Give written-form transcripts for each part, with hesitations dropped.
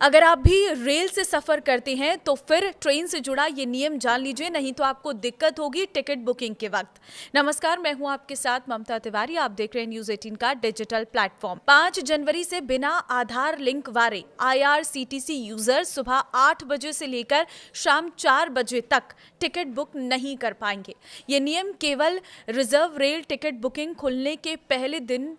अगर आप भी रेल से सफ़र करते हैं तो फिर ट्रेन से जुड़ा ये नियम जान लीजिए, नहीं तो आपको दिक्कत होगी टिकट बुकिंग के वक्त। नमस्कार, मैं हूं आपके साथ ममता तिवारी। आप देख रहे हैं न्यूज़ 18 का डिजिटल प्लेटफॉर्म। 5 जनवरी से बिना आधार लिंक वाले IRCTC यूजर सुबह 8 बजे से लेकर शाम 4 बजे तक टिकट बुक नहीं कर पाएंगे। ये नियम केवल रिजर्व रेल टिकट बुकिंग खुलने के पहले दिन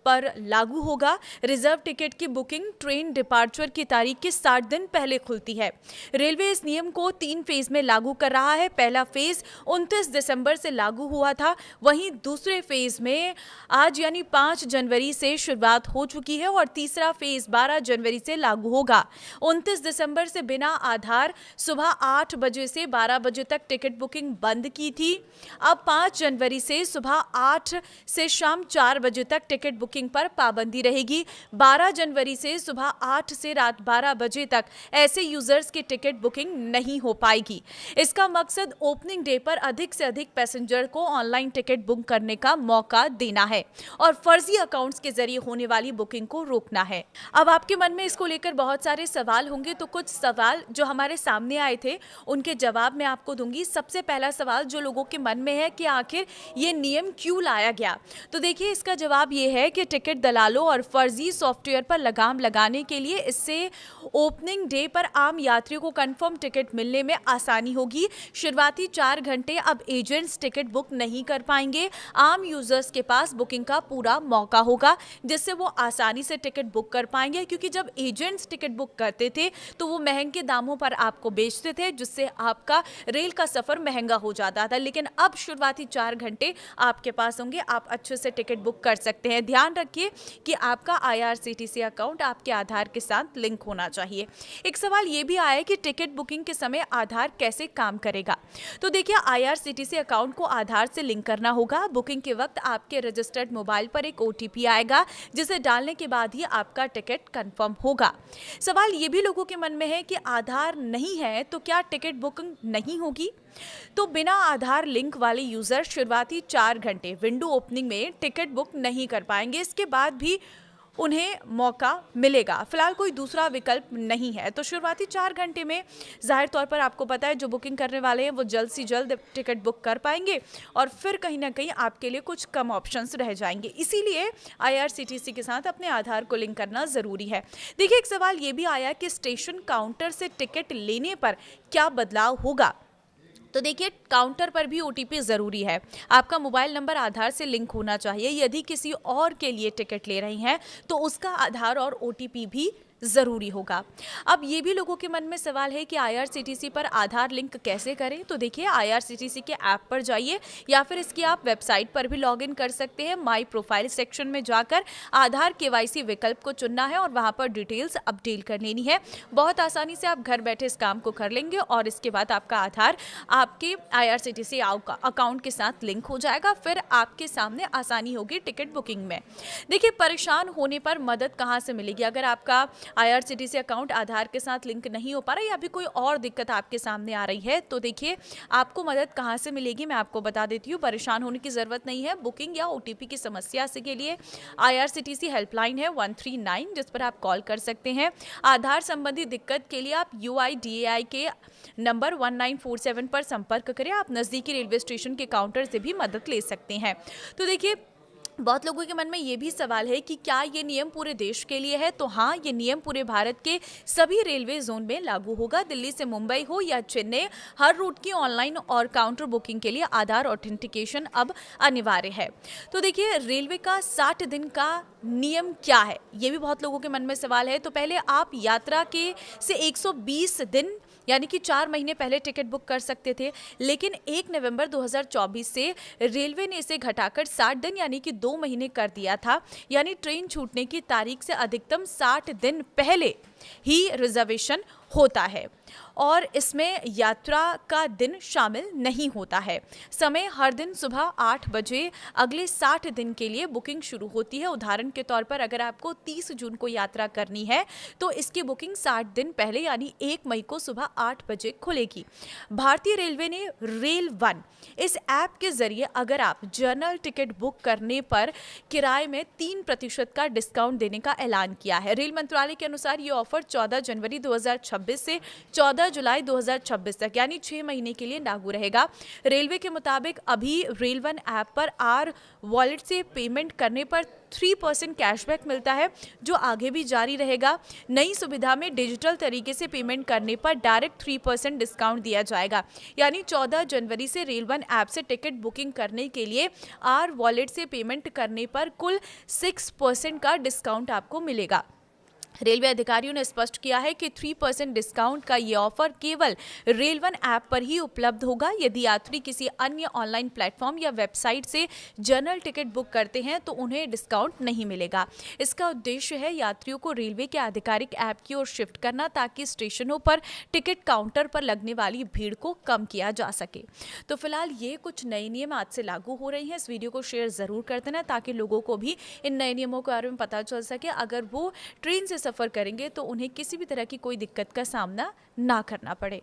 पर लागू होगा। रिजर्व टिकट की बुकिंग ट्रेन डिपार्चर की तारीख के 60 दिन पहले खुलती है। रेलवे इस नियम को 3 फेज में लागू कर रहा है। पहला फेज 29 दिसंबर से लागू हुआ था, वहीं दूसरे फेज में आज यानी 5 जनवरी से शुरुआत हो चुकी है और तीसरा फेज 12 जनवरी से लागू होगा। 29 दिसंबर से बिना आधार सुबह 8 बजे से 12 बजे तक टिकट बुकिंग बंद की थी। अब 5 जनवरी से सुबह 8 से शाम 4 बजे तक टिकट बुकिंग पर पाबंदी रहेगी। 12 जनवरी से सुबह 8 से रात 12 बजे तक ऐसे यूजर्स की टिकट बुकिंग नहीं हो पाएगी। इसका मकसद ओपनिंग डे पर अधिक से अधिक पैसेंजर को ऑनलाइन टिकट बुक करने का मौका देना है और फर्जी अकाउंट्स के जरिए होने वाली बुकिंग को रोकना है। अब आपके मन में इसको लेकर बहुत सारे सवाल होंगे, तो कुछ सवाल जो हमारे सामने आए थे उनके जवाब मैं आपको दूंगी। सबसे पहला सवाल जो लोगों के मन में है कि आखिर ये नियम क्यों लाया गया, तो देखिए इसका जवाब ये है कि टिकट दलालों और फर्जी सॉफ्टवेयर पर लगाम लगाने के लिए इससे ओपनिंग डे पर आम यात्रियों को कंफर्म टिकट मिलने में आसानी होगी। शुरुआती 4 घंटे अब एजेंट्स टिकट बुक नहीं कर पाएंगे। आम यूजर्स के पास बुकिंग का पूरा मौका होगा, जिससे वो आसानी से टिकट बुक कर पाएंगे, क्योंकि जब एजेंट्स टिकट बुक करते थे तो वो महंगे दामों पर आपको बेचते थे, जिससे आपका रेल का सफर महंगा हो जाता था। लेकिन अब शुरुआती 4 घंटे आपके पास होंगे, आप अच्छे से टिकट बुक कर सकते हैं। ध्यान रखिए कि आपका IRCTC अकाउंट आपके आधार के साथ लिंक होना चाहिए। एक सवाल ये भी आया है कि टिकट बुकिंग के समय आधार कैसे काम करेगा, तो देखिए IRCTC अकाउंट को आधार से लिंक करना होगा। बुकिंग के वक्त आपके रजिस्टर्ड मोबाइल पर एक OTP आएगा, जिसे डालने के बाद ही आपका टिकट कंफर्म होगा। सवाल ये भी लोगों के मन में है कि आधार नहीं है तो क्या टिकट बुकिंग नहीं होगी, तो बिना आधार लिंक वाले यूजर शुरुआती 4 घंटे विंडो ओपनिंग में टिकट बुक नहीं कर पाएंगे। इसके बाद भी उन्हें मौका मिलेगा। फिलहाल कोई दूसरा विकल्प नहीं है, तो शुरुआती 4 घंटे में जाहिर तौर पर आपको पता है जो बुकिंग करने वाले हैं वो जल्द से जल्द टिकट बुक कर पाएंगे और फिर कहीं ना कहीं आपके लिए कुछ कम ऑप्शंस रह जाएंगे। इसीलिए IRCTC के साथ अपने आधार को लिंक करना ज़रूरी है। देखिए एक सवाल ये भी आया कि स्टेशन काउंटर से टिकट लेने पर क्या बदलाव होगा, तो देखिए काउंटर पर भी OTP ज़रूरी है। आपका मोबाइल नंबर आधार से लिंक होना चाहिए। यदि किसी और के लिए टिकट ले रही हैं तो उसका आधार और OTP भी ज़रूरी होगा। अब ये भी लोगों के मन में सवाल है कि IRCTC पर आधार लिंक कैसे करें, तो देखिए IRCTC के ऐप पर जाइए या फिर इसकी आप वेबसाइट पर भी लॉगिन कर सकते हैं। माई प्रोफाइल सेक्शन में जाकर आधार KYC विकल्प को चुनना है और वहाँ पर डिटेल्स अपडेट कर लेनी है। बहुत आसानी से आप घर बैठे इस काम को कर लेंगे और इसके बाद आपका आधार आपके IRCTC अकाउंट के साथ लिंक हो जाएगा। फिर आपके सामने आसानी होगी टिकट बुकिंग में। देखिए परेशान होने पर मदद कहाँ से मिलेगी, अगर आपका IRCTC अकाउंट आधार के साथ लिंक नहीं हो पा रहा या अभी कोई और दिक्कत आपके सामने आ रही है, तो देखिए आपको मदद कहाँ से मिलेगी मैं आपको बता देती हूँ। परेशान होने की ज़रूरत नहीं है। बुकिंग या OTP की समस्या से के लिए IRCTC हेल्पलाइन है 139, जिस पर आप कॉल कर सकते हैं। आधार संबंधी दिक्कत के लिए आप UIDAI के नंबर 1947 पर संपर्क करें। आप नज़दीकी रेलवे स्टेशन के काउंटर से भी मदद ले सकते हैं। तो देखिए बहुत लोगों के मन में ये भी सवाल है कि क्या ये नियम पूरे देश के लिए है, तो हाँ, ये नियम पूरे भारत के सभी रेलवे जोन में लागू होगा। दिल्ली से मुंबई हो या चेन्नई, हर रूट की ऑनलाइन और काउंटर बुकिंग के लिए आधार ऑथेंटिकेशन अब अनिवार्य है। तो देखिए रेलवे का 60 दिन का नियम क्या है, ये भी बहुत लोगों के मन में सवाल है। तो पहले आप यात्रा के से 120 दिन यानी कि 4 महीने पहले टिकट बुक कर सकते थे, लेकिन 1 नवंबर 2024 से रेलवे ने इसे घटाकर 60 दिन यानी कि 2 महीने कर दिया था। यानी ट्रेन छूटने की तारीख से अधिकतम 60 दिन पहले ही रिजर्वेशन होता है और इसमें यात्रा का दिन शामिल नहीं होता है। समय हर दिन सुबह 8 बजे अगले 60 दिन के लिए बुकिंग शुरू होती है। उदाहरण के तौर पर अगर आपको 30 जून को यात्रा करनी है तो इसकी बुकिंग 60 दिन पहले यानी 1 मई को सुबह 8 बजे खुलेगी। भारतीय रेलवे ने रेल वन इस ऐप के जरिए अगर आप जनरल टिकट बुक करने पर किराए में 3% का डिस्काउंट देने का ऐलान किया है। रेल मंत्रालय के अनुसार ये ऑफर 14 जनवरी 2026 से 14 जुलाई 2026 तक यानी 6 महीने के लिए लागू रहेगा। रेलवे के मुताबिक अभी रेल वन ऐप पर आर वॉलेट से पेमेंट करने पर 3% कैशबैक मिलता है, जो आगे भी जारी रहेगा। नई सुविधा में डिजिटल तरीके से पेमेंट करने पर डायरेक्ट 3% डिस्काउंट दिया जाएगा, यानी 14 जनवरी से रेल वन ऐप से टिकट बुकिंग करने के लिए आर वॉलेट से पेमेंट करने पर कुल 6% का डिस्काउंट आपको मिलेगा। रेलवे अधिकारियों ने स्पष्ट किया है कि 3% डिस्काउंट का ये ऑफर केवल रेल वन ऐप पर ही उपलब्ध होगा। यदि यात्री किसी अन्य ऑनलाइन प्लेटफॉर्म या वेबसाइट से जनरल टिकट बुक करते हैं तो उन्हें डिस्काउंट नहीं मिलेगा। इसका उद्देश्य है यात्रियों को रेलवे के आधिकारिक ऐप की ओर शिफ्ट करना, ताकि स्टेशनों पर टिकट काउंटर पर लगने वाली भीड़ को कम किया जा सके। तो फिलहाल ये कुछ नए नियम आज से लागू हो रहे हैं। इस वीडियो को शेयर ज़रूर कर देना, ताकि लोगों को भी इन नए नियमों के बारे में पता चल सके। अगर वो ट्रेन से सफ़र करेंगे तो उन्हें किसी भी तरह की कोई दिक्कत का सामना ना करना पड़े।